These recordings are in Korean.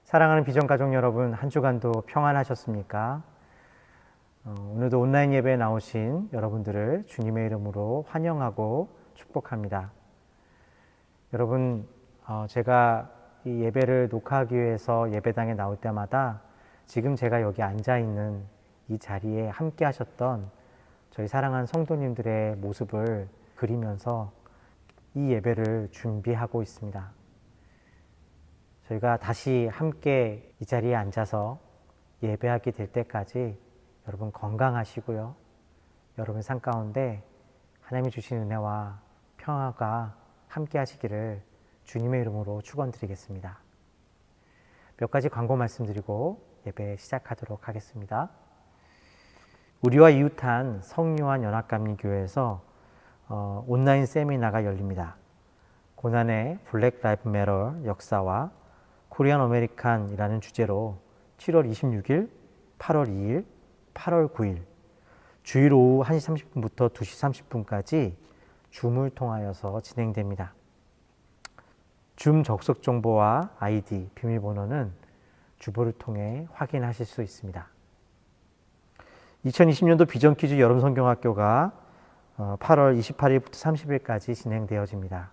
사랑하는 비전가족 여러분, 한 주간도 평안하셨습니까? 오늘도 온라인 예배에 나오신 여러분들을 주님의 이름으로 환영하고 축복합니다. 여러분, 제가 이 예배를 녹화하기 위해서 예배당에 나올 때마다 지금 제가 여기 앉아있는 이 자리에 함께 하셨던 저희 사랑하는 성도님들의 모습을 그리면서 이 예배를 준비하고 있습니다. 저희가 다시 함께 이 자리에 앉아서 예배하게 될 때까지 여러분 건강하시고요. 여러분 삶 가운데 하나님이 주신 은혜와 평화가 함께 하시기를 주님의 이름으로 축원드리겠습니다. 몇 가지 광고 말씀드리고 예배 시작하도록 하겠습니다. 우리와 이웃한 성요한 연합감리교회에서 온라인 세미나가 열립니다. 고난의 블랙 라이프 매터 역사와 코리안 아메리칸이라는 주제로 7월 26일, 8월 2일, 8월 9일 주일 오후 1시 30분부터 2시 30분까지 줌을 통하여서 진행됩니다. 줌 접속 정보와 아이디, 비밀번호는 주보를 통해 확인하실 수 있습니다. 2020년도 비전 퀴즈 여름 성경학교가 8월 28일부터 30일까지 진행되어집니다.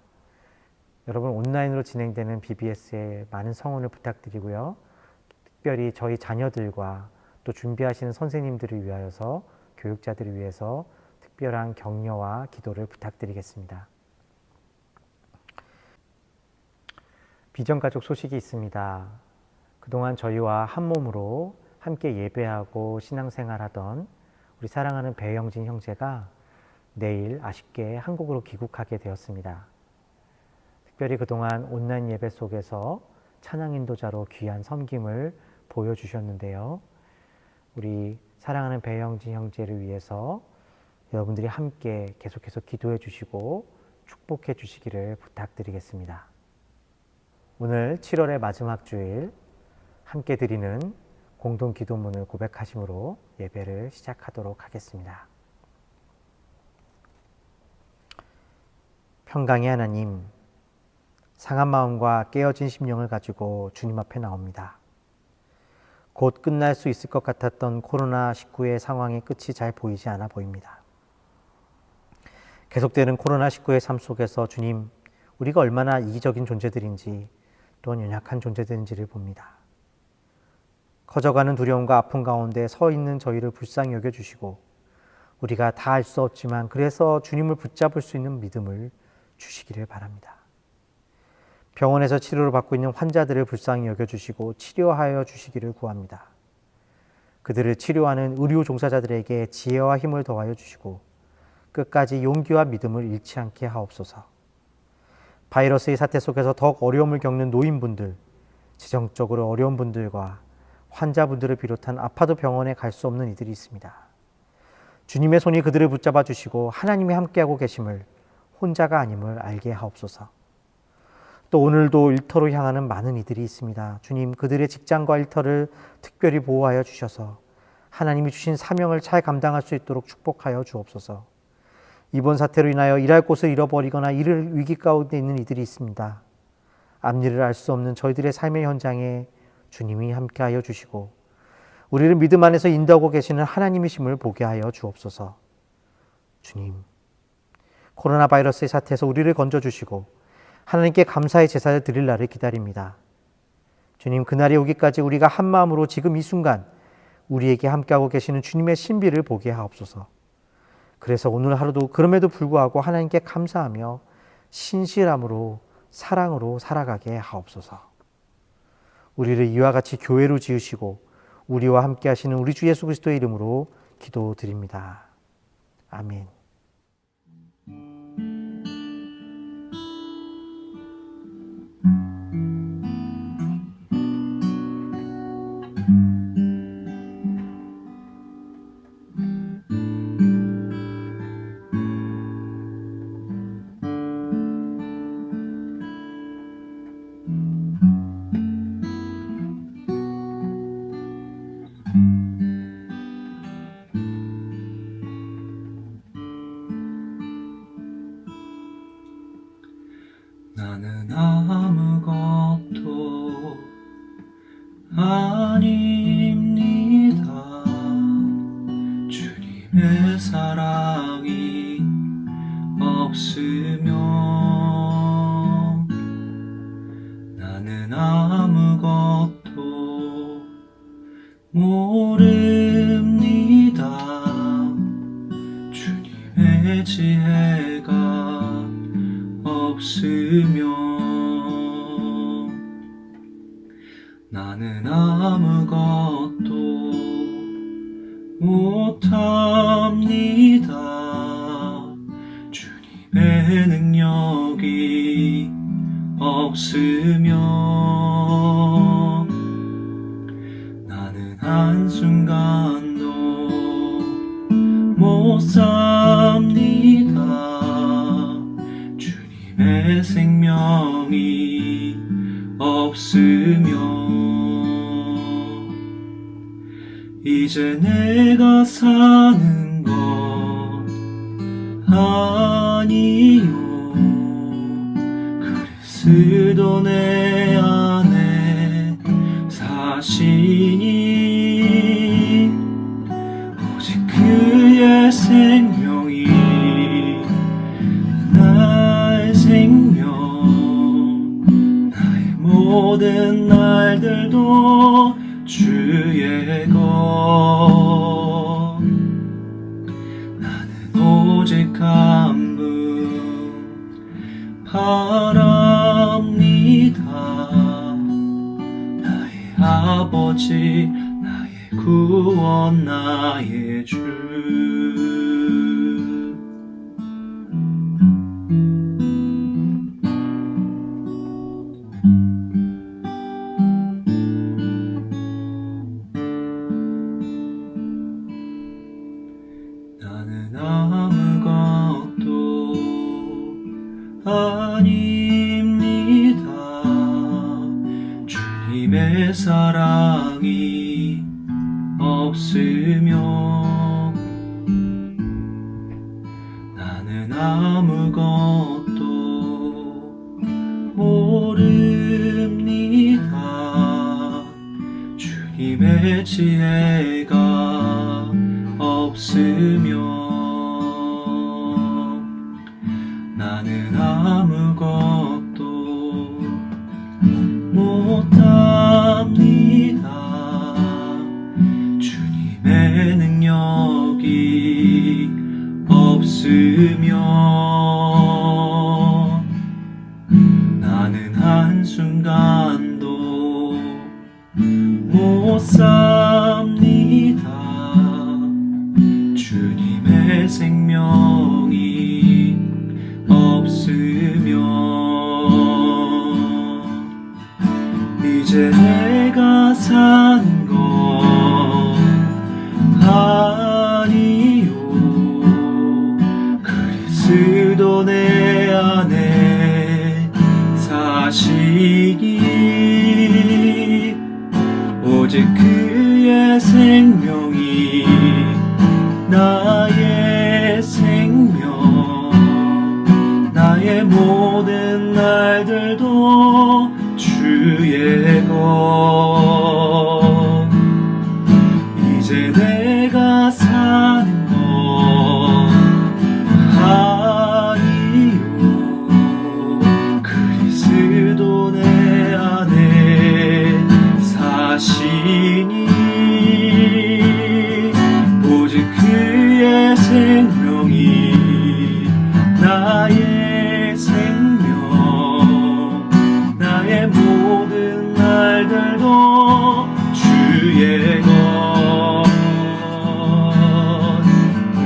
여러분 온라인으로 진행되는 BBS에 많은 성원을 부탁드리고요. 특별히 저희 자녀들과 또 준비하시는 선생님들을 위하여서 교육자들을 위해서 특별한 격려와 기도를 부탁드리겠습니다. 비전가족 소식이 있습니다. 그동안 저희와 한 몸으로 함께 예배하고 신앙생활하던 우리 사랑하는 배영진 형제가 내일 아쉽게 한국으로 귀국하게 되었습니다. 특별히 그동안 온라인 예배 속에서 찬양 인도자로 귀한 섬김을 보여주셨는데요. 우리 사랑하는 배영진 형제를 위해서 여러분들이 함께 계속해서 기도해 주시고 축복해 주시기를 부탁드리겠습니다. 오늘 7월의 마지막 주일 함께 드리는 공동 기도문을 고백하심으로 예배를 시작하도록 하겠습니다. 평강의 하나님, 상한 마음과 깨어진 심령을 가지고 주님 앞에 나옵니다. 곧 끝날 수 있을 것 같았던 코로나19의 상황의 끝이 잘 보이지 않아 보입니다. 계속되는 코로나19의 삶 속에서 주님, 우리가 얼마나 이기적인 존재들인지 또한 연약한 존재들인지를 봅니다. 커져가는 두려움과 아픔 가운데 서 있는 저희를 불쌍히 여겨주시고 우리가 다 알 수 없지만 그래서 주님을 붙잡을 수 있는 믿음을 주시기를 바랍니다. 병원에서 치료를 받고 있는 환자들을 불쌍히 여겨주시고 치료하여 주시기를 구합니다. 그들을 치료하는 의료 종사자들에게 지혜와 힘을 더하여 주시고 끝까지 용기와 믿음을 잃지 않게 하옵소서. 바이러스의 사태 속에서 더욱 어려움을 겪는 노인분들, 재정적으로 어려운 분들과 환자분들을 비롯한 아파도 병원에 갈 수 없는 이들이 있습니다. 주님의 손이 그들을 붙잡아 주시고 하나님이 함께하고 계심을 혼자가 아님을 알게 하옵소서. 또 오늘도 일터로 향하는 많은 이들이 있습니다. 주님, 그들의 직장과 일터를 특별히 보호하여 주셔서 하나님이 주신 사명을 잘 감당할 수 있도록 축복하여 주옵소서. 이번 사태로 인하여 일할 곳을 잃어버리거나 일을 위기 가운데 있는 이들이 있습니다. 앞일을 알 수 없는 저희들의 삶의 현장에 주님이 함께하여 주시고 우리를 믿음 안에서 인도하고 계시는 하나님이심을 보게 하여 주옵소서. 주님, 코로나 바이러스의 사태에서 우리를 건져주시고 하나님께 감사의 제사를 드릴 날을 기다립니다. 주님, 그날이 오기까지 우리가 한 마음으로 지금 이 순간 우리에게 함께하고 계시는 주님의 신비를 보게 하옵소서. 그래서 오늘 하루도 그럼에도 불구하고 하나님께 감사하며 신실함으로 사랑으로 살아가게 하옵소서. 우리를 이와 같이 교회로 지으시고 우리와 함께 하시는 우리 주 예수 그리스도의 이름으로 기도드립니다. 아멘. 아닙니다. 주님의 사랑이 없으면 나는 아무것도 모릅니다. 주님의 지혜가 없으면 나는 아무것도 못합니다. 주님의 능력이 없으면 나는 한순간도 못 삽니다. 주님의 생명이 없으면 이제 내가 사는 것 아니요. 그리스도 내 안에 사시니 오직 그의 생명이 나의 생명, 나의 모든 날들도 주의 것. 나는 오직 한 분 바랍니다. 나의 아버지, 나의 구원, 나의 주. 나는 아무것도 아닙니다. 주님의 사랑이 없으면 나는 아무것도 모릅니다. 주님의 지혜가 없으면 나는 아무것도 못합니다. 주님의 능력이 없으면 나는 한순간도 못 삽니다. 주님의 생명이 없으면 이제 내가 사는 것 아니요. 그리스도 내 안에 사시니 오직 그의 생명이 나의 생명, 나의 모든 날들도 주의 것. 이제 내가 사는 것 아니요. 그리스도 내 안에 사시니 오직 그의 생명이 나의 생명, 나의 모든 날들도 주의 것.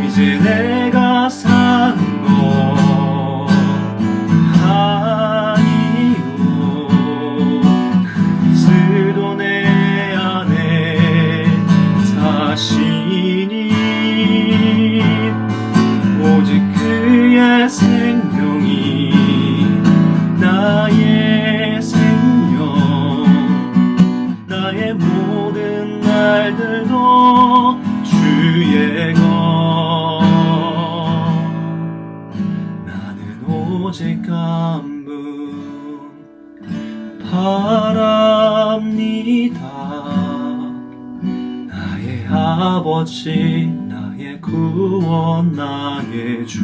이제 내가 사는 것 아니요. 그리스도 내 안에 사시니 오직 그의 생명이 나의 생명, 나의 모든 날들도 주의 것. 나는 오직 한 분 바랍니다. 아버지 나의 구원 나의 주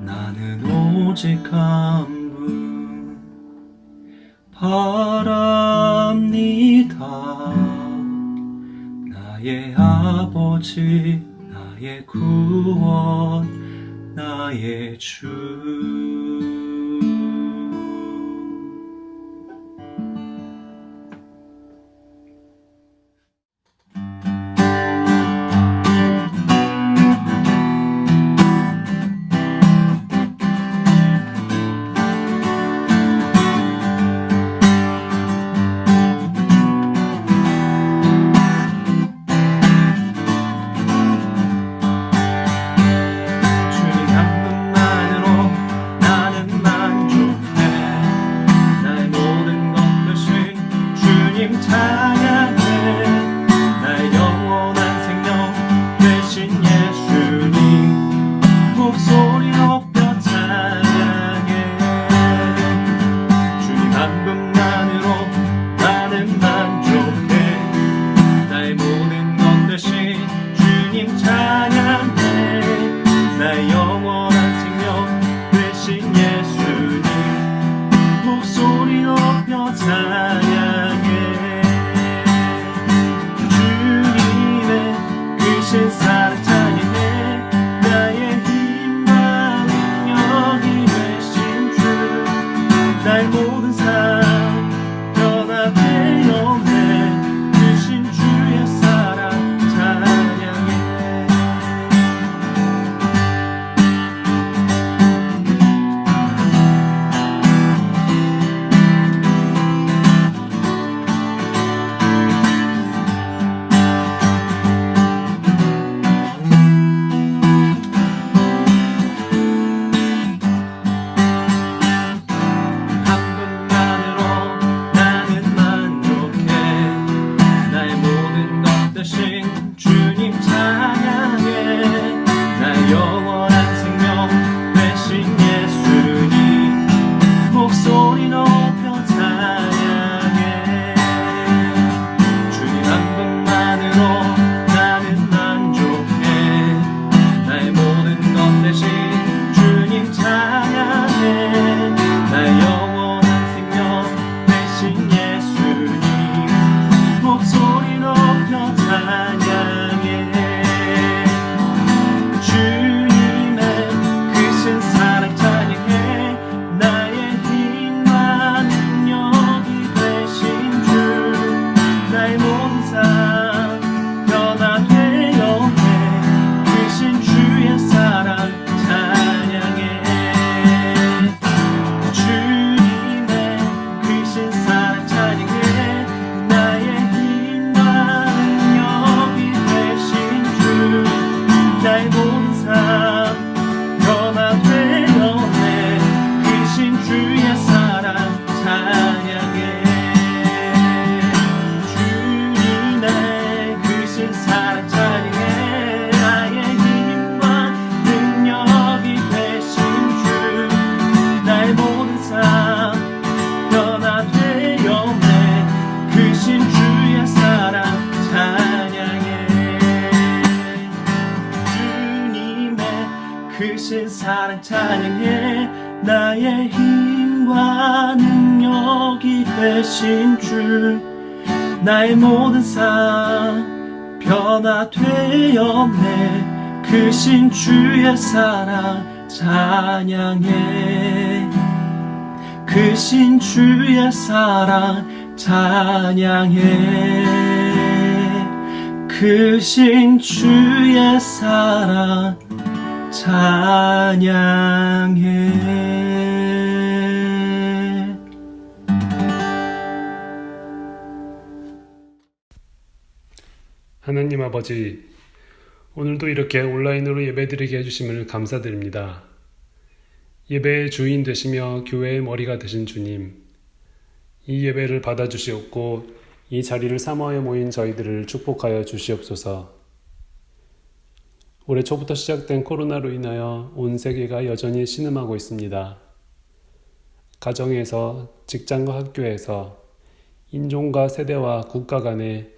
나는 오직 한 분 바랍니다 나의 아버지 나의 구원 나의 주 크신 사랑 찬양해 나의 힘과 능력이 되신 주 나의 모든 삶 변화되었네 크신 주의 사랑 찬양해 크신 주의 사랑 찬양해 크신 주의 사랑 찬양해. 하나님 아버지, 오늘도 이렇게 온라인으로 예배드리게 해주심을 감사드립니다. 예배의 주인 되시며 교회의 머리가 되신 주님, 이 예배를 받아주시옵고 이 자리를 사모하여 모인 저희들을 축복하여 주시옵소서. 올해 초부터 시작된 코로나로 인하여 온 세계가 여전히 신음하고 있습니다. 가정에서, 직장과 학교에서 인종과 세대와 국가 간에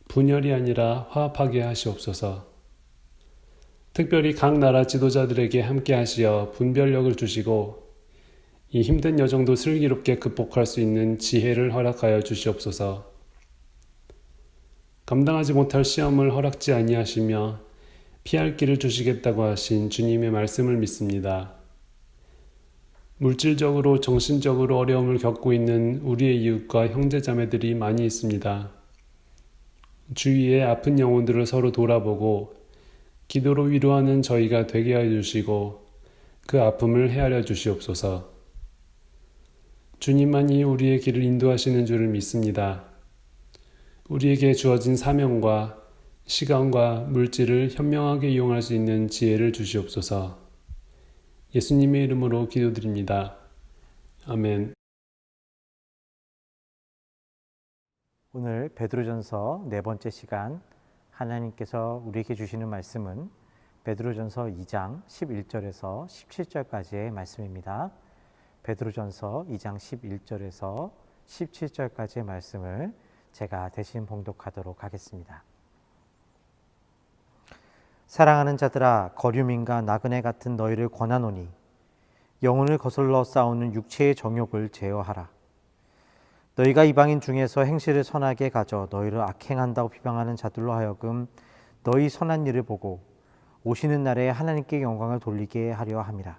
분열이 아니라 화합하게 하시옵소서. 특별히 각 나라 지도자들에게 함께 하시어 분별력을 주시고 이 힘든 여정도 슬기롭게 극복할 수 있는 지혜를 허락하여 주시옵소서. 감당하지 못할 시험을 허락지 아니하시며 피할 길을 주시겠다고 하신 주님의 말씀을 믿습니다. 물질적으로 정신적으로 어려움을 겪고 있는 우리의 이웃과 형제자매들이 많이 있습니다. 주위의 아픈 영혼들을 서로 돌아보고 기도로 위로하는 저희가 되게 하여 주시고 그 아픔을 헤아려 주시옵소서. 주님만이 우리의 길을 인도하시는 줄을 믿습니다. 우리에게 주어진 사명과 시간과 물질을 현명하게 이용할 수 있는 지혜를 주시옵소서. 예수님의 이름으로 기도드립니다. 아멘. 오늘 베드로전서 네 번째 시간 하나님께서 우리에게 주시는 말씀은 베드로전서 2장 11절에서 17절까지의 말씀입니다. 베드로전서 2장 11절에서 17절까지의 말씀을 제가 대신 봉독하도록 하겠습니다. 사랑하는 자들아, 거류민과 나그네 같은 너희를 권하노니 영혼을 거슬러 싸우는 육체의 정욕을 제어하라. 너희가 이방인 중에서 행실을 선하게 가져 너희를 악행한다고 비방하는 자들로 하여금 너희 선한 일을 보고 오시는 날에 하나님께 영광을 돌리게 하려 함이라.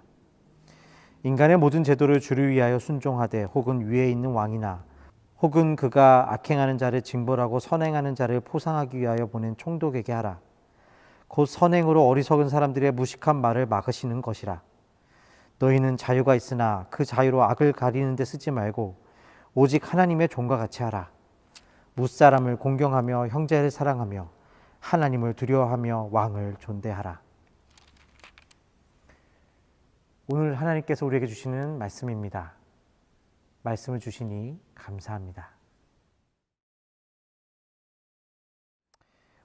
인간의 모든 제도를 주를 위하여 순종하되 혹은 위에 있는 왕이나 혹은 그가 악행하는 자를 징벌하고 선행하는 자를 포상하기 위하여 보낸 총독에게 하라. 곧 선행으로 어리석은 사람들의 무식한 말을 막으시는 것이라. 너희는 자유가 있으나 그 자유로 악을 가리는 데 쓰지 말고 오직 하나님의 종과 같이 하라. 무사람을 공경하며 형제를 사랑하며 하나님을 두려워하며 왕을 존대하라. 오늘 하나님께서 우리에게 주시는 말씀입니다. 말씀을 주시니 감사합니다.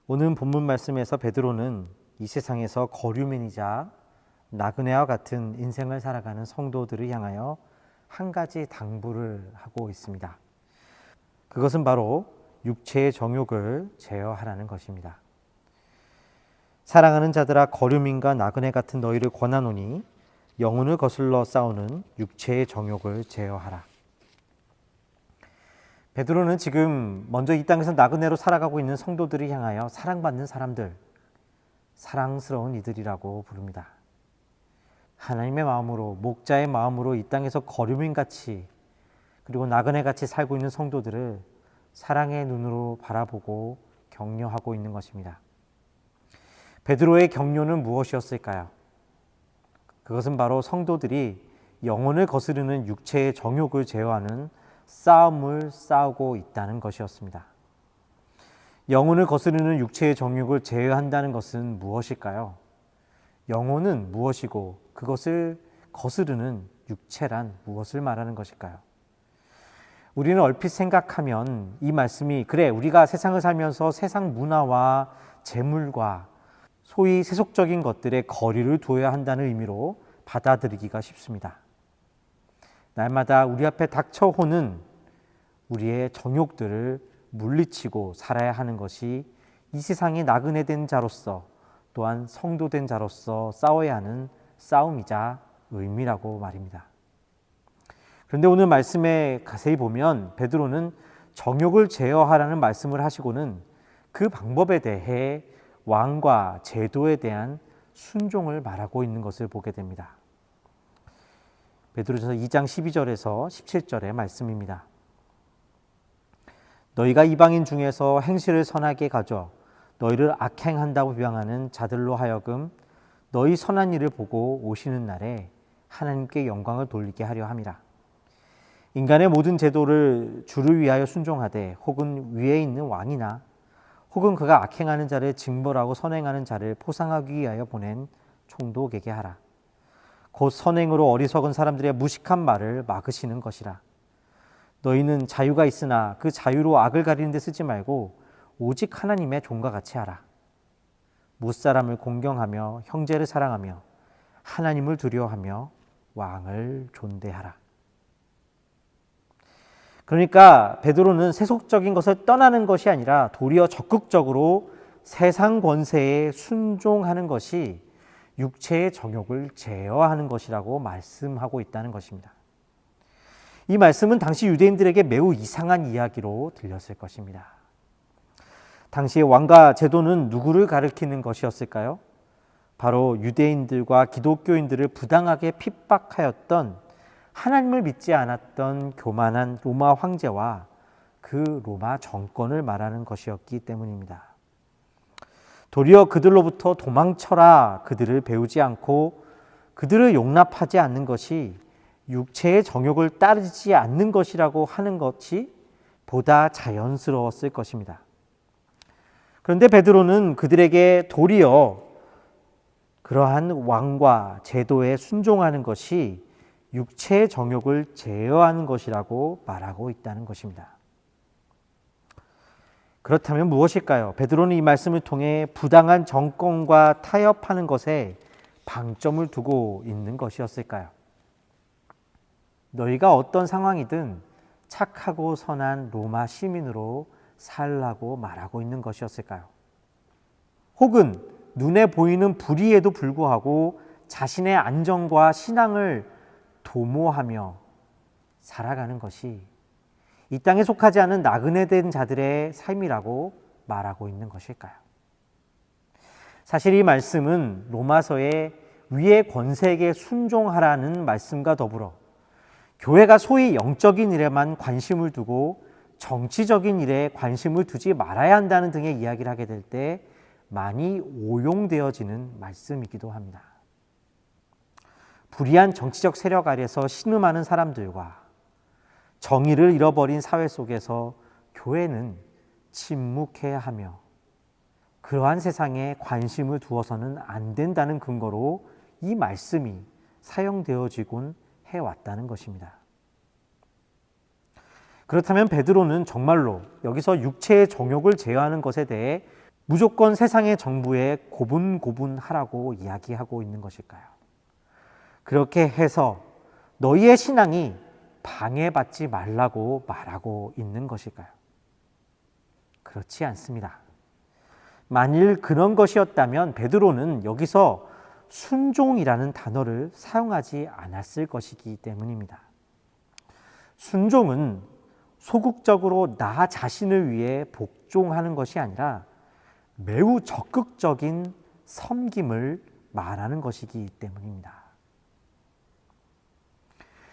오늘 본문 말씀에서 베드로는 이 세상에서 거류민이자 나그네와 같은 인생을 살아가는 성도들을 향하여 한 가지 당부를 하고 있습니다. 그것은 바로 육체의 정욕을 제어하라는 것입니다. 사랑하는 자들아, 거류민과 나그네 같은 너희를 권하노니 영혼을 거슬러 싸우는 육체의 정욕을 제어하라. 베드로는 지금 먼저 이 땅에서 나그네로 살아가고 있는 성도들을 향하여 사랑받는 사람들, 사랑스러운 이들이라고 부릅니다. 하나님의 마음으로, 목자의 마음으로 이 땅에서 거류민같이 그리고 나그네같이 살고 있는 성도들을 사랑의 눈으로 바라보고 격려하고 있는 것입니다. 베드로의 격려는 무엇이었을까요? 그것은 바로 성도들이 영혼을 거스르는 육체의 정욕을 제어하는 싸움을 싸우고 있다는 것이었습니다. 영혼을 거스르는 육체의 정욕을 제어한다는 것은 무엇일까요? 영혼은 무엇이고 그것을 거스르는 육체란 무엇을 말하는 것일까요? 우리는 얼핏 생각하면 이 말씀이 그래, 우리가 세상을 살면서 세상 문화와 재물과 소위 세속적인 것들에 거리를 두어야 한다는 의미로 받아들이기가 쉽습니다. 날마다 우리 앞에 닥쳐오는 우리의 정욕들을 물리치고 살아야 하는 것이 이 세상의 나그네된 자로서 또한 성도된 자로서 싸워야 하는 싸움이자 의미라고 말입니다. 그런데 오늘 말씀에 자세히 보면 베드로는 정욕을 제어하라는 말씀을 하시고는 그 방법에 대해 왕과 제도에 대한 순종을 말하고 있는 것을 보게 됩니다. 베드로전서 2장 12절에서 17절의 말씀입니다. 너희가 이방인 중에서 행실을 선하게 가져 너희를 악행한다고 비방하는 자들로 하여금 너희 선한 일을 보고 오시는 날에 하나님께 영광을 돌리게 하려 함이라. 인간의 모든 제도를 주를 위하여 순종하되 혹은 위에 있는 왕이나 혹은 그가 악행하는 자를 징벌하고 선행하는 자를 포상하기 위하여 보낸 총독에게 하라. 곧 선행으로 어리석은 사람들의 무식한 말을 막으시는 것이라. 너희는 자유가 있으나 그 자유로 악을 가리는 데 쓰지 말고 오직 하나님의 종과 같이 하라. 무사람을 공경하며 형제를 사랑하며 하나님을 두려워하며 왕을 존대하라. 그러니까 베드로는 세속적인 것을 떠나는 것이 아니라 도리어 적극적으로 세상 권세에 순종하는 것이 육체의 정욕을 제어하는 것이라고 말씀하고 있다는 것입니다. 이 말씀은 당시 유대인들에게 매우 이상한 이야기로 들렸을 것입니다. 당시의 왕과 제도는 누구를 가리키는 것이었을까요? 바로 유대인들과 기독교인들을 부당하게 핍박하였던 하나님을 믿지 않았던 교만한 로마 황제와 그 로마 정권을 말하는 것이었기 때문입니다. 도리어 그들로부터 도망쳐라 그들을 배우지 않고 그들을 용납하지 않는 것이 육체의 정욕을 따르지 않는 것이라고 하는 것이 보다 자연스러웠을 것입니다. 그런데 베드로는 그들에게 도리어 그러한 왕과 제도에 순종하는 것이 육체의 정욕을 제어하는 것이라고 말하고 있다는 것입니다. 그렇다면 무엇일까요? 베드로는 이 말씀을 통해 부당한 정권과 타협하는 것에 방점을 두고 있는 것이었을까요? 너희가 어떤 상황이든 착하고 선한 로마 시민으로 살라고 말하고 있는 것이었을까요? 혹은 눈에 보이는 불의에도 불구하고 자신의 안정과 신앙을 도모하며 살아가는 것이 이 땅에 속하지 않은 나그네된 자들의 삶이라고 말하고 있는 것일까요? 사실 이 말씀은 로마서의 위의 권세에게 순종하라는 말씀과 더불어 교회가 소위 영적인 일에만 관심을 두고 정치적인 일에 관심을 두지 말아야 한다는 등의 이야기를 하게 될 때 많이 오용되어지는 말씀이기도 합니다. 불의한 정치적 세력 아래서 신음하는 사람들과 정의를 잃어버린 사회 속에서 교회는 침묵해야 하며 그러한 세상에 관심을 두어서는 안 된다는 근거로 이 말씀이 사용되어지곤 해왔다는 것입니다. 그렇다면 베드로는 정말로 여기서 육체의 정욕을 제어하는 것에 대해 무조건 세상의 정부에 고분고분하라고 이야기하고 있는 것일까요? 그렇게 해서 너희의 신앙이 방해받지 말라고 말하고 있는 것일까요? 그렇지 않습니다. 만일 그런 것이었다면 베드로는 여기서 순종이라는 단어를 사용하지 않았을 것이기 때문입니다. 순종은 소극적으로 나 자신을 위해 복종하는 것이 아니라 매우 적극적인 섬김을 말하는 것이기 때문입니다.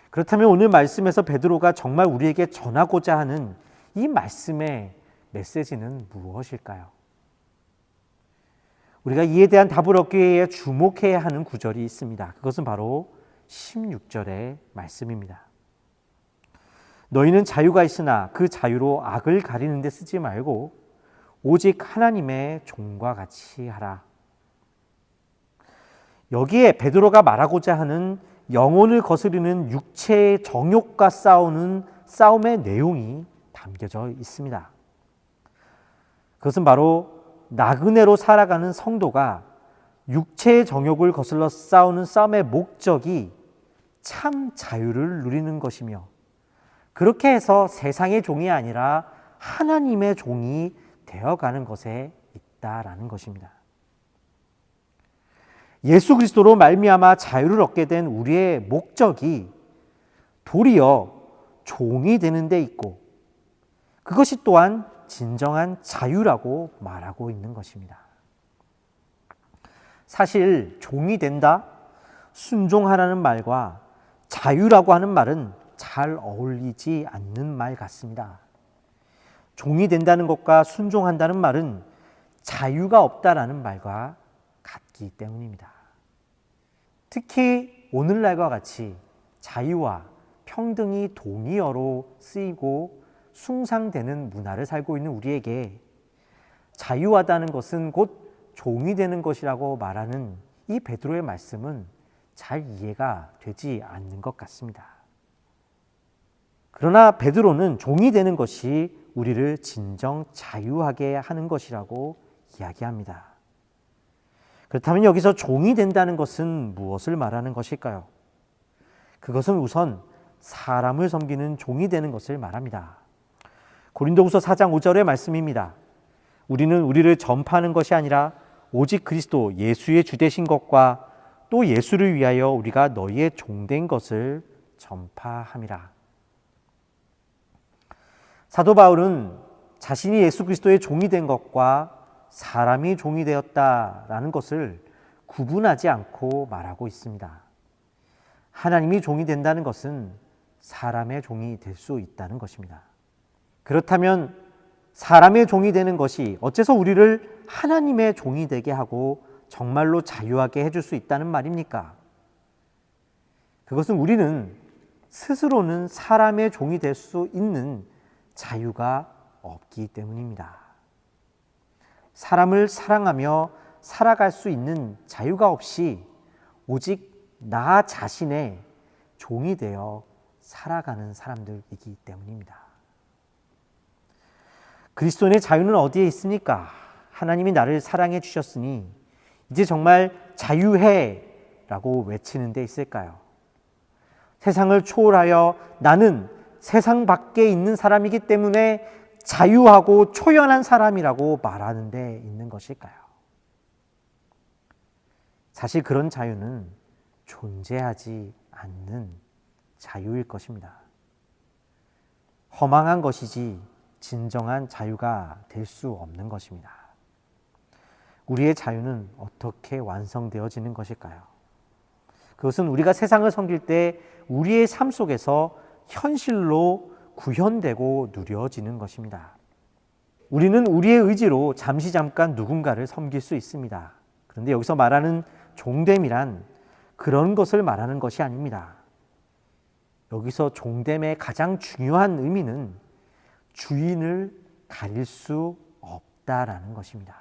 그렇다면 오늘 말씀에서 베드로가 정말 우리에게 전하고자 하는 이 말씀의 메시지는 무엇일까요? 우리가 이에 대한 답을 얻기 위해 주목해야 하는 구절이 있습니다. 그것은 바로 16절의 말씀입니다. 너희는 자유가 있으나 그 자유로 악을 가리는 데 쓰지 말고 오직 하나님의 종과 같이 하라. 여기에 베드로가 말하고자 하는 영혼을 거스르는 육체의 정욕과 싸우는 싸움의 내용이 담겨져 있습니다. 그것은 바로 나그네로 살아가는 성도가 육체의 정욕을 거슬러 싸우는 싸움의 목적이 참 자유를 누리는 것이며 그렇게 해서 세상의 종이 아니라 하나님의 종이 되어가는 것에 있다라는 것입니다. 예수 그리스도로 말미암아 자유를 얻게 된 우리의 목적이 도리어 종이 되는 데 있고 그것이 또한 진정한 자유라고 말하고 있는 것입니다. 사실 종이 된다, 순종하라는 말과 자유라고 하는 말은 잘 어울리지 않는 말 같습니다. 종이 된다는 것과 순종한다는 말은 자유가 없다라는 말과 같기 때문입니다. 특히 오늘날과 같이 자유와 평등이 동의어로 쓰이고 숭상되는 문화를 살고 있는 우리에게 자유하다는 것은 곧 종이 되는 것이라고 말하는 이 베드로의 말씀은 잘 이해가 되지 않는 것 같습니다. 그러나 베드로는 종이 되는 것이 우리를 진정 자유하게 하는 것이라고 이야기합니다. 그렇다면 여기서 종이 된다는 것은 무엇을 말하는 것일까요? 그것은 우선 사람을 섬기는 종이 되는 것을 말합니다. 고린도후서 4장 5절의 말씀입니다. 우리는 우리를 전파하는 것이 아니라 오직 그리스도 예수의 주되신 것과 또 예수를 위하여 우리가 너희의 종된 것을 전파함이라. 사도 바울은 자신이 예수 그리스도의 종이 된 것과 사람이 종이 되었다라는 것을 구분하지 않고 말하고 있습니다. 하나님이 종이 된다는 것은 사람의 종이 될 수 있다는 것입니다. 그렇다면 사람의 종이 되는 것이 어째서 우리를 하나님의 종이 되게 하고 정말로 자유하게 해줄 수 있다는 말입니까? 그것은 우리는 스스로는 사람의 종이 될 수 있는 자유가 없기 때문입니다. 사람을 사랑하며 살아갈 수 있는 자유가 없이 오직 나 자신의 종이 되어 살아가는 사람들이기 때문입니다. 그리스도인의 자유는 어디에 있습니까? 하나님이 나를 사랑해 주셨으니 이제 정말 자유해 라고 외치는 데 있을까요? 세상을 초월하여 나는 세상 밖에 있는 사람이기 때문에 자유하고 초연한 사람이라고 말하는 데 있는 것일까요? 사실 그런 자유는 존재하지 않는 자유일 것입니다. 허망한 것이지 진정한 자유가 될 수 없는 것입니다. 우리의 자유는 어떻게 완성되어지는 것일까요? 그것은 우리가 세상을 섬길 때 우리의 삶 속에서 현실로 구현되고 누려지는 것입니다. 우리는 우리의 의지로 잠깐 누군가를 섬길 수 있습니다. 그런데 여기서 말하는 종됨이란 그런 것을 말하는 것이 아닙니다. 여기서 종됨의 가장 중요한 의미는 주인을 가릴 수 없다라는 것입니다.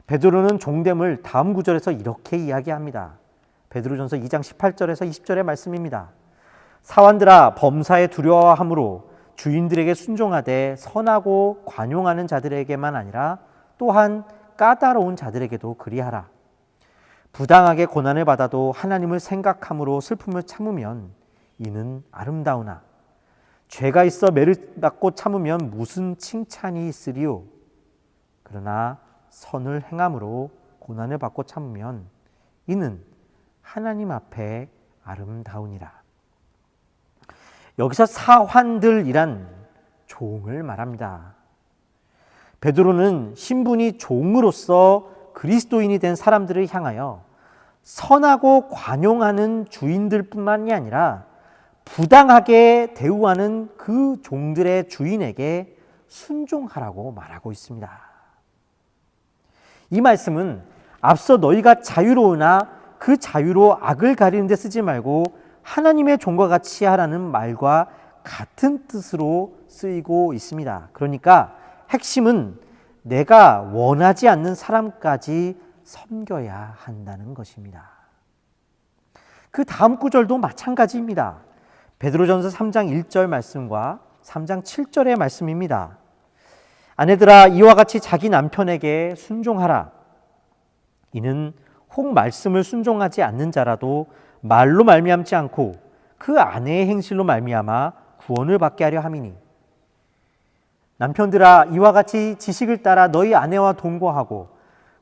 베드로는 종됨을 다음 구절에서 이렇게 이야기합니다. 베드로전서 2장 18절에서 20절의 말씀입니다. 사환들아 범사에 두려워함으로 주인들에게 순종하되 선하고 관용하는 자들에게만 아니라 또한 까다로운 자들에게도 그리하라. 부당하게 고난을 받아도 하나님을 생각함으로 슬픔을 참으면 이는 아름다우나 죄가 있어 매를 맞고 참으면 무슨 칭찬이 있으리요. 그러나 선을 행함으로 고난을 받고 참으면 이는 하나님 앞에 아름다우니라. 여기서 사환들이란 종을 말합니다. 베드로는 신분이 종으로서 그리스도인이 된 사람들을 향하여 선하고 관용하는 주인들뿐만이 아니라 부당하게 대우하는 그 종들의 주인에게 순종하라고 말하고 있습니다. 이 말씀은 앞서 너희가 자유로우나 그 자유로 악을 가리는 데 쓰지 말고 하나님의 종과 같이 하라는 말과 같은 뜻으로 쓰이고 있습니다. 그러니까 핵심은 내가 원하지 않는 사람까지 섬겨야 한다는 것입니다. 그 다음 구절도 마찬가지입니다. 베드로전서 3장 1절 말씀과 3장 7절의 말씀입니다. 아내들아 이와 같이 자기 남편에게 순종하라. 이는 혹 말씀을 순종하지 않는 자라도 말로 말미암지 않고 그 아내의 행실로 말미암아 구원을 받게 하려 함이니 남편들아 이와 같이 지식을 따라 너희 아내와 동거하고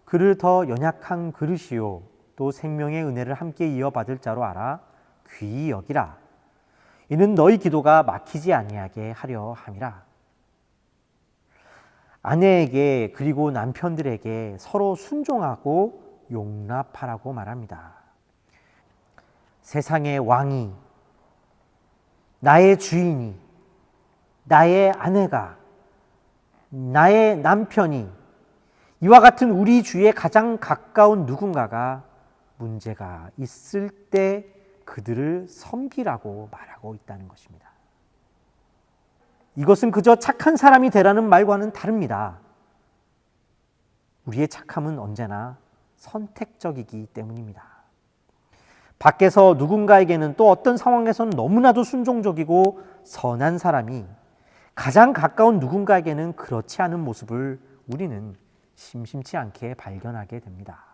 그를 더 연약한 그릇이요 또 생명의 은혜를 함께 이어받을 자로 알아 귀히 여기라. 이는 너희 기도가 막히지 아니하게 하려 함이라. 아내에게 그리고 남편들에게 서로 순종하고 용납하라고 말합니다. 세상의 왕이, 나의 주인이, 나의 아내가, 나의 남편이 이와 같은 우리 주위에 가장 가까운 누군가가 문제가 있을 때 그들을 섬기라고 말하고 있다는 것입니다. 이것은 그저 착한 사람이 되라는 말과는 다릅니다. 우리의 착함은 언제나 선택적이기 때문입니다. 밖에서 누군가에게는 또 어떤 상황에서는 너무나도 순종적이고 선한 사람이 가장 가까운 누군가에게는 그렇지 않은 모습을 우리는 심심치 않게 발견하게 됩니다.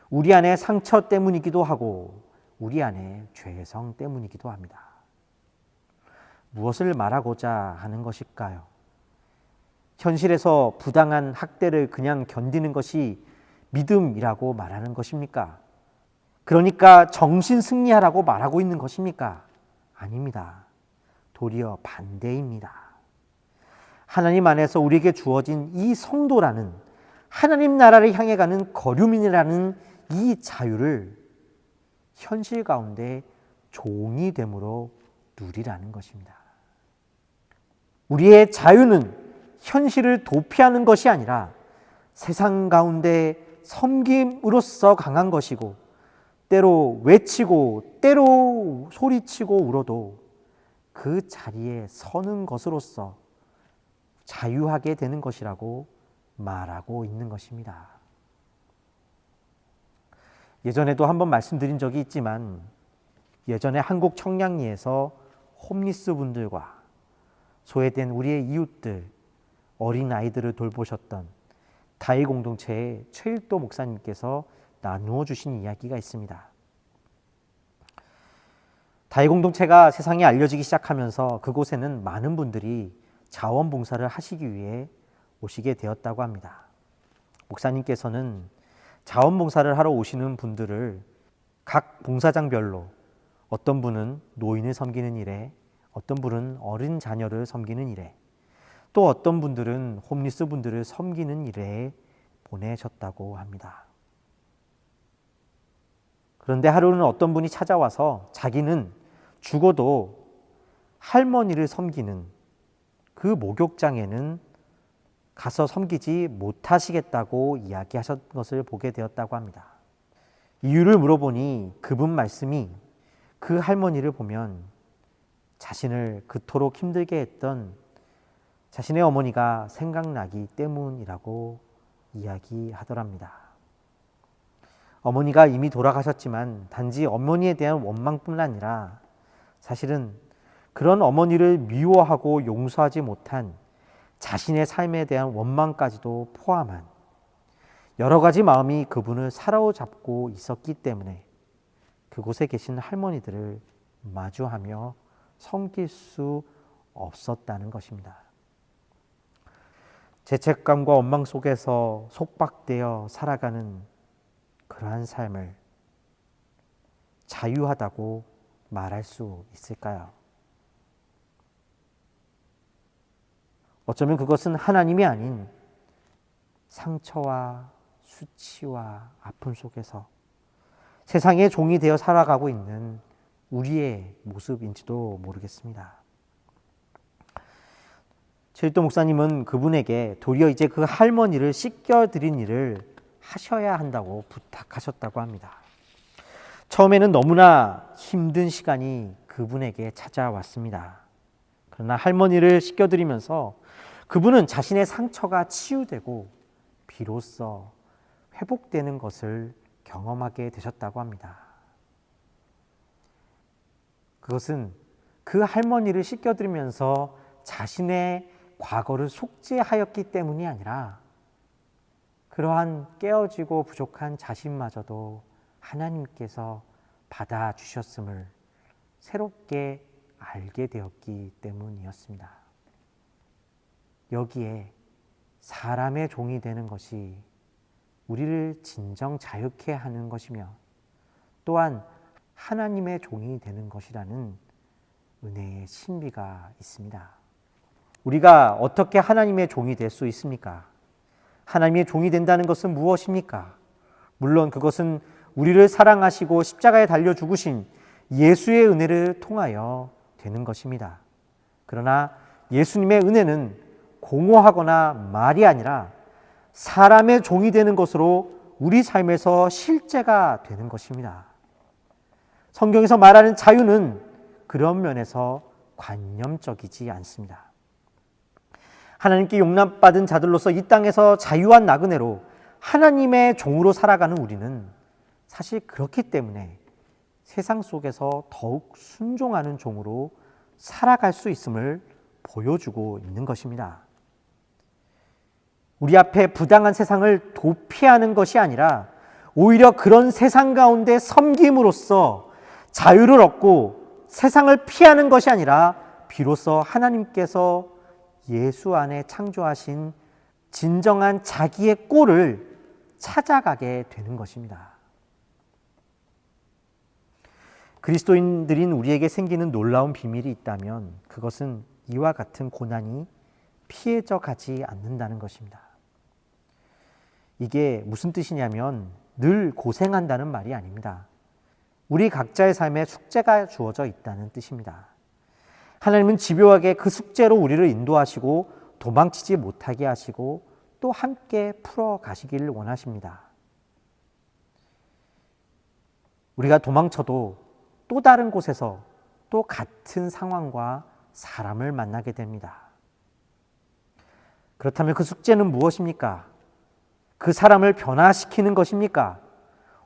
우리 안의 상처 때문이기도 하고 우리 안에 죄성 때문이기도 합니다. 무엇을 말하고자 하는 것일까요? 현실에서 부당한 학대를 그냥 견디는 것이 믿음이라고 말하는 것입니까? 그러니까 정신 승리하라고 말하고 있는 것입니까? 아닙니다. 도리어 반대입니다. 하나님 안에서 우리에게 주어진 이 성도라는 하나님 나라를 향해 가는 거류민이라는 이 자유를 현실 가운데 종이 됨으로 누리라는 것입니다. 우리의 자유는 현실을 도피하는 것이 아니라 세상 가운데 섬김으로써 강한 것이고, 때로 외치고 때로 소리치고 울어도 그 자리에 서는 것으로서 자유하게 되는 것이라고 말하고 있는 것입니다. 예전에도 한번 말씀드린 적이 있지만, 예전에 한국 청량리에서 홈리스 분들과 소외된 우리의 이웃들, 어린 아이들을 돌보셨던 다이 공동체의 최일도 목사님께서 나누어 주신 이야기가 있습니다. 다이 공동체가 세상에 알려지기 시작하면서 그곳에는 많은 분들이 자원봉사를 하시기 위해 오시게 되었다고 합니다. 목사님께서는 자원봉사를 하러 오시는 분들을 각 봉사장별로, 어떤 분은 노인을 섬기는 일에, 어떤 분은 어린 자녀를 섬기는 일에, 또 어떤 분들은 홈리스 분들을 섬기는 일에 보내셨다고 합니다. 그런데 하루는 어떤 분이 찾아와서 자기는 죽어도 할머니를 섬기는 그 목욕장에는 가서 섬기지 못하시겠다고 이야기하셨던 것을 보게 되었다고 합니다. 이유를 물어보니 그분 말씀이 그 할머니를 보면 자신을 그토록 힘들게 했던 자신의 어머니가 생각나기 때문이라고 이야기하더랍니다. 어머니가 이미 돌아가셨지만 단지 어머니에 대한 원망뿐 아니라 사실은 그런 어머니를 미워하고 용서하지 못한 자신의 삶에 대한 원망까지도 포함한 여러 가지 마음이 그분을 사로잡고 있었기 때문에 그곳에 계신 할머니들을 마주하며 섬길 수 없었다는 것입니다. 죄책감과 원망 속에서 속박되어 살아가는 그러한 삶을 자유하다고 말할 수 있을까요? 어쩌면 그것은 하나님이 아닌 상처와 수치와 아픔 속에서 세상의 종이 되어 살아가고 있는 우리의 모습인지도 모르겠습니다. 최일도 목사님은 그분에게 도리어 이제 그 할머니를 씻겨드린 일을 하셔야 한다고 부탁하셨다고 합니다. 처음에는 너무나 힘든 시간이 그분에게 찾아왔습니다. 그러나 할머니를 씻겨드리면서 그분은 자신의 상처가 치유되고 비로소 회복되는 것을 경험하게 되셨다고 합니다. 그것은 그 할머니를 씻겨드리면서 자신의 과거를 속죄하였기 때문이 아니라 그러한 깨어지고 부족한 자신마저도 하나님께서 받아주셨음을 새롭게 알게 되었기 때문이었습니다. 여기에 사람의 종이 되는 것이 우리를 진정 자유케 하는 것이며 또한 하나님의 종이 되는 것이라는 은혜의 신비가 있습니다. 우리가 어떻게 하나님의 종이 될 수 있습니까? 하나님의 종이 된다는 것은 무엇입니까? 물론 그것은 우리를 사랑하시고 십자가에 달려 죽으신 예수의 은혜를 통하여 되는 것입니다. 그러나 예수님의 은혜는 공허하거나 말이 아니라 사람의 종이 되는 것으로 우리 삶에서 실제가 되는 것입니다. 성경에서 말하는 자유는 그런 면에서 관념적이지 않습니다. 하나님께 용납받은 자들로서 이 땅에서 자유한 나그네로 하나님의 종으로 살아가는 우리는 사실 그렇기 때문에 세상 속에서 더욱 순종하는 종으로 살아갈 수 있음을 보여주고 있는 것입니다. 우리 앞에 부당한 세상을 도피하는 것이 아니라 오히려 그런 세상 가운데 섬김으로써 자유를 얻고 세상을 피하는 것이 아니라 비로소 하나님께서 예수 안에 창조하신 진정한 자기의 꼴을 찾아가게 되는 것입니다. 그리스도인들인 우리에게 생기는 놀라운 비밀이 있다면 그것은 이와 같은 고난이 피해져 가지 않는다는 것입니다. 이게 무슨 뜻이냐면 늘 고생한다는 말이 아닙니다. 우리 각자의 삶에 숙제가 주어져 있다는 뜻입니다. 하나님은 집요하게 그 숙제로 우리를 인도하시고 도망치지 못하게 하시고 또 함께 풀어가시기를 원하십니다. 우리가 도망쳐도 또 다른 곳에서 또 같은 상황과 사람을 만나게 됩니다. 그렇다면 그 숙제는 무엇입니까? 그 사람을 변화시키는 것입니까?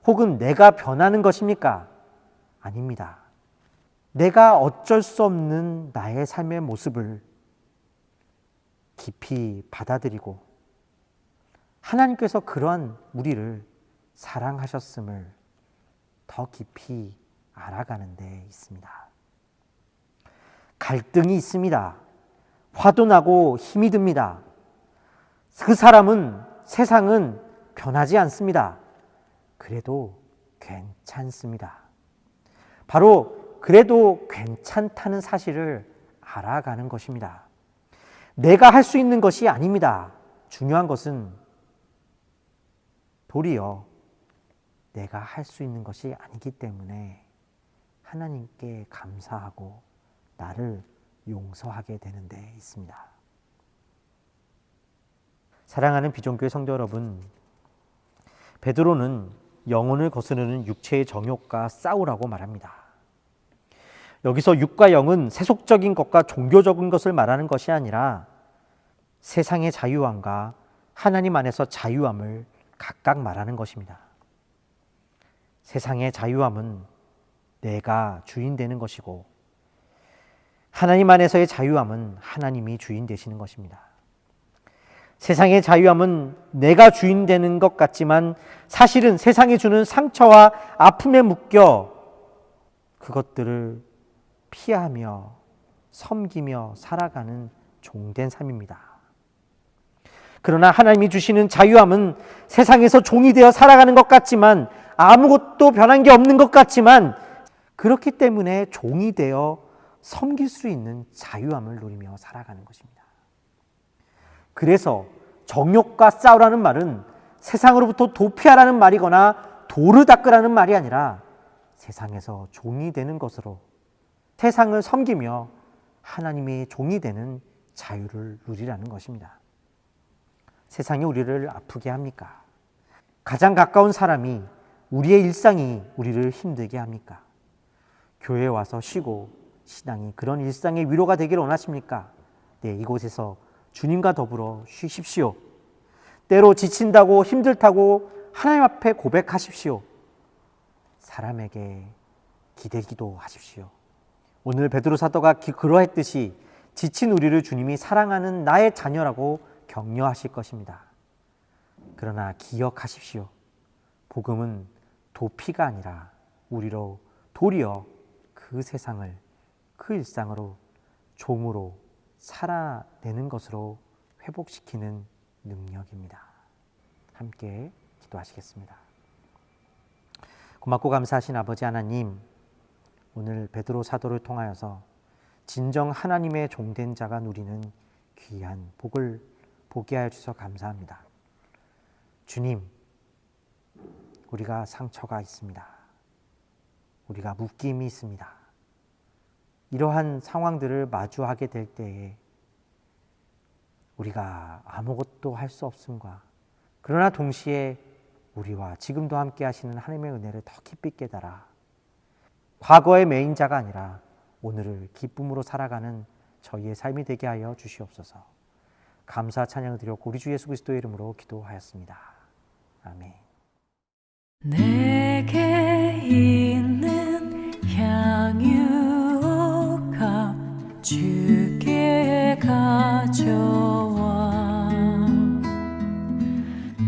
혹은 내가 변하는 것입니까? 아닙니다. 내가 어쩔 수 없는 나의 삶의 모습을 깊이 받아들이고 하나님께서 그러한 우리를 사랑하셨음을 더 깊이 알아가는 데 있습니다. 갈등이 있습니다. 화도 나고 힘이 듭니다. 그 사람은, 세상은 변하지 않습니다. 그래도 괜찮습니다. 바로 그래도 괜찮다는 사실을 알아가는 것입니다. 내가 할 수 있는 것이 아닙니다. 중요한 것은 도리어 내가 할 수 있는 것이 아니기 때문에 하나님께 감사하고 나를 용서하게 되는 데 있습니다. 사랑하는 비전교회 성도 여러분, 베드로는 영혼을 거스르는 육체의 정욕과 싸우라고 말합니다. 여기서 육과 영은 세속적인 것과 종교적인 것을 말하는 것이 아니라 세상의 자유함과 하나님 안에서 자유함을 각각 말하는 것입니다. 세상의 자유함은 내가 주인 되는 것이고 하나님 안에서의 자유함은 하나님이 주인 되시는 것입니다. 세상의 자유함은 내가 주인 되는 것 같지만 사실은 세상이 주는 상처와 아픔에 묶여 그것들을 피하며 섬기며 살아가는 종된 삶입니다. 그러나 하나님이 주시는 자유함은 세상에서 종이 되어 살아가는 것 같지만 아무것도 변한 게 없는 것 같지만 그렇기 때문에 종이 되어 섬길 수 있는 자유함을 누리며 살아가는 것입니다. 그래서 정욕과 싸우라는 말은 세상으로부터 도피하라는 말이거나 도를 닦으라는 말이 아니라 세상에서 종이 되는 것으로 세상을 섬기며 하나님의 종이 되는 자유를 누리라는 것입니다. 세상이 우리를 아프게 합니까? 가장 가까운 사람이 우리의 일상이 우리를 힘들게 합니까? 교회에 와서 쉬고 신앙이 그런 일상의 위로가 되기를 원하십니까? 네, 이곳에서 주님과 더불어 쉬십시오. 때로 지친다고 힘들다고 하나님 앞에 고백하십시오. 사람에게 기대기도 하십시오. 오늘 베드로 사도가 그러했듯이 지친 우리를 주님이 사랑하는 나의 자녀라고 격려하실 것입니다. 그러나 기억하십시오. 복음은 도피가 아니라 우리로 도리어 그 세상을 그 일상으로 종으로 살아내는 것으로 회복시키는 능력입니다. 함께 기도하시겠습니다. 고맙고 감사하신 아버지 하나님, 오늘 베드로 사도를 통하여서 진정 하나님의 종된 자가 누리는 귀한 복을 보게 하여 주셔서 감사합니다. 주님, 우리가 상처가 있습니다. 우리가 묶임이 있습니다. 이러한 상황들을 마주하게 될 때에 우리가 아무것도 할 수 없음과 그러나 동시에 우리와 지금도 함께 하시는 하나님의 은혜를 더 깊이 깨달아 과거의 매인자가 아니라 오늘을 기쁨으로 살아가는 저희의 삶이 되게 하여 주시옵소서. 감사 찬양을 드렸고 우리 주 예수 그리스도의 이름으로 기도하였습니다. 아멘. 내게 있는 향유가 주께 가져와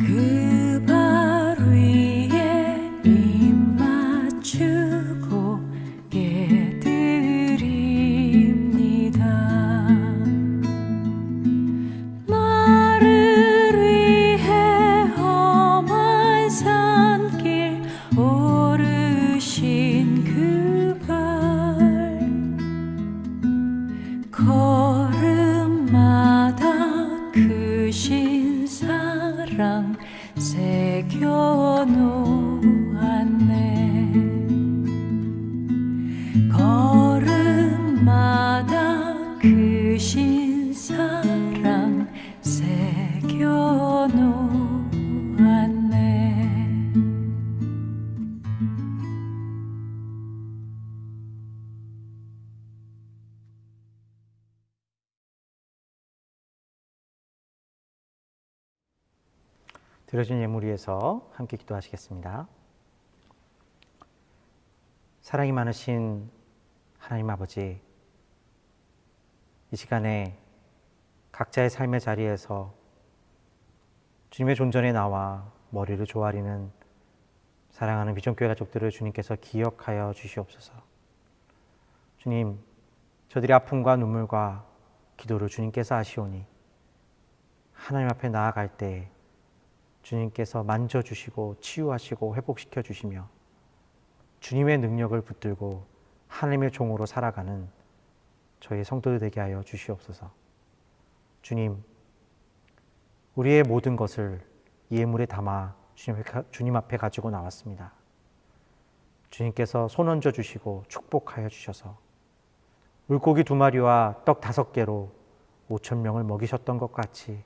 그 발 위에 입 맞추고 걸음마다 크신 사랑 새겨놓았네. 걸음마다 크신 사랑 새겨놓았네. 드려진 예물 위해서 함께 기도하시겠습니다. 사랑이 많으신 하나님 아버지, 이 시간에 각자의 삶의 자리에서 주님의 존전에 나와 머리를 조아리는 사랑하는 비전교회 가족들을 주님께서 기억하여 주시옵소서. 주님, 저들의 아픔과 눈물과 기도를 주님께서 아시오니 하나님 앞에 나아갈 때 주님께서 만져주시고 치유하시고 회복시켜 주시며 주님의 능력을 붙들고 하나님의 종으로 살아가는 저희 성도들 되게 하여 주시옵소서. 주님, 우리의 모든 것을 예물에 담아 주님 앞에 가지고 나왔습니다. 주님께서 손 얹어 주시고 축복하여 주셔서 물고기 2마리와 떡 5개로 5,000명을 먹이셨던 것 같이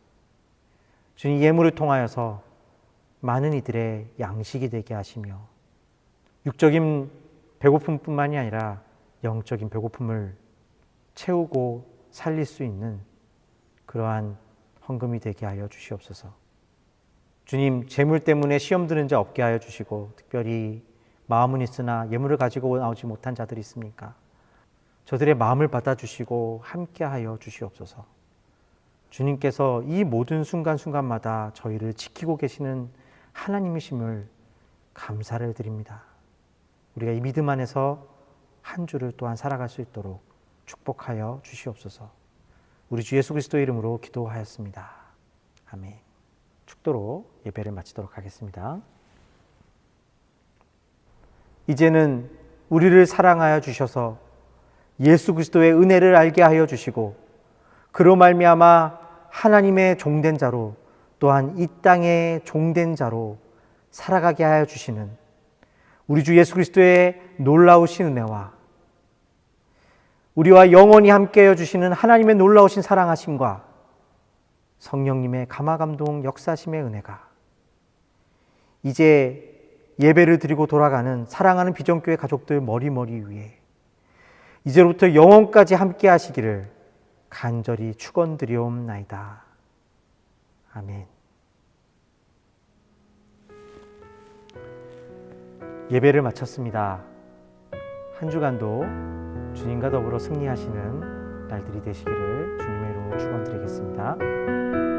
주님, 예물을 통하여서 많은 이들의 양식이 되게 하시며 육적인 배고픔뿐만이 아니라 영적인 배고픔을 채우고 살릴 수 있는 그러한 헌금이 되게 하여 주시옵소서. 주님, 재물 때문에 시험 드는 자 없게 하여 주시고, 특별히 마음은 있으나 예물을 가지고 나오지 못한 자들이 있습니까? 저들의 마음을 받아주시고 함께 하여 주시옵소서. 주님께서 이 모든 순간순간마다 저희를 지키고 계시는 하나님이심을 감사를 드립니다. 우리가 이 믿음 안에서 한 주를 또한 살아갈 수 있도록 축복하여 주시옵소서. 우리 주 예수 그리스도의 이름으로 기도하였습니다. 아멘. 축도로 예배를 마치도록 하겠습니다. 이제는 우리를 사랑하여 주셔서 예수 그리스도의 은혜를 알게 하여 주시고 그로 말미암아 하나님의 종된 자로 또한 이 땅의 종된 자로 살아가게 하여 주시는 우리 주 예수 그리스도의 놀라우신 은혜와 우리와 영원히 함께하여 주시는 하나님의 놀라우신 사랑하심과 성령님의 감화감동 역사심의 은혜가 이제 예배를 드리고 돌아가는 사랑하는 비전교회 가족들 머리머리 위에 이제로부터 영원까지 함께 하시기를 간절히 축원드리옵나이다. 아멘. 예배를 마쳤습니다. 한 주간도 주님과 더불어 승리하시는 날들이 되시기를 주님의 이름으로 축원드리겠습니다.